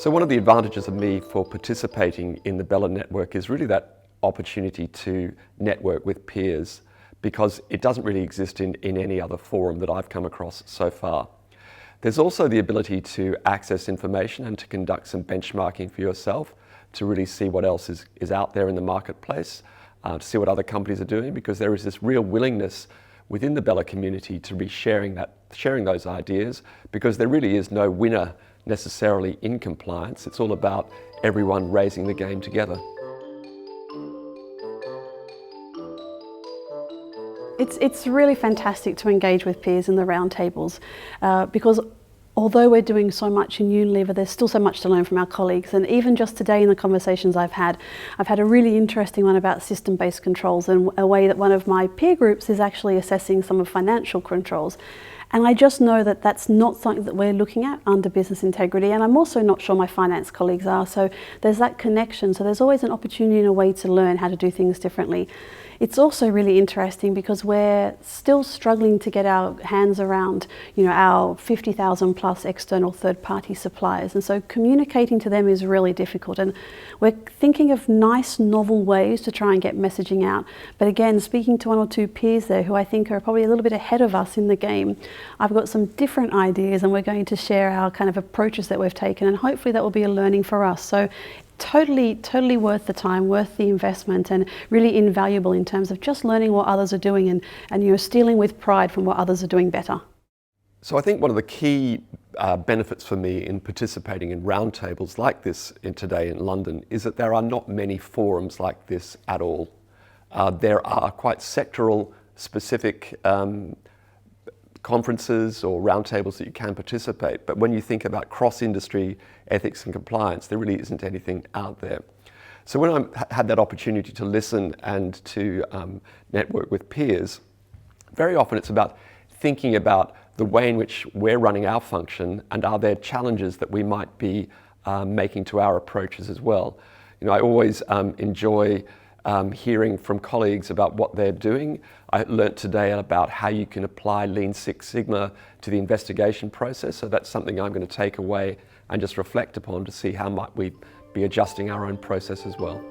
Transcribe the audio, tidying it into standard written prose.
So one of the advantages of me for participating in the Bella Network is really that opportunity to network with peers, because it doesn't really exist in any other forum that I've come across so far. There's also the ability to access information and to conduct some benchmarking for yourself to really see what else is out there in the marketplace, to see what other companies are doing, because there is this real willingness within the Bella community to be sharing those ideas, because there really is no winner necessarily in compliance. It's all about everyone raising the game together. It's really fantastic to engage with peers in the roundtables, because although we're doing so much in Unilever, there's still so much to learn from our colleagues. And even just today in the conversations I've had a really interesting one about system-based controls, and a way that one of my peer groups is actually assessing some of financial controls. And I just know that that's not something that we're looking at under business integrity, and I'm also not sure my finance colleagues are. So there's that connection. So there's always an opportunity and a way to learn how to do things differently. It's also really interesting because we're still struggling to get our hands around, our 50,000 plus external third-party suppliers. And so communicating to them is really difficult. And we're thinking of nice, novel ways to try and get messaging out. But again, speaking to one or two peers there who I think are probably a little bit ahead of us in the game, I've got some different ideas, and we're going to share our kind of approaches that we've taken, and hopefully that will be a learning for us. So totally worth the time, worth the investment, and really invaluable in terms of just learning what others are doing and stealing with pride from what others are doing better. So I think one of the key benefits for me in participating in roundtables like this today in London is that there are not many forums like this at all. There are quite sectoral specific conferences or roundtables that you can participate, but when you think about cross-industry ethics and compliance, there really isn't anything out there. So when I had that opportunity to listen and to network with peers, very often it's about thinking about the way in which we're running our function, and are there challenges that we might be making to our approaches as well. I always enjoy hearing from colleagues about what they're doing. I learnt today about how you can apply Lean Six Sigma to the investigation process, so that's something I'm going to take away and just reflect upon to see how might we be adjusting our own process as well.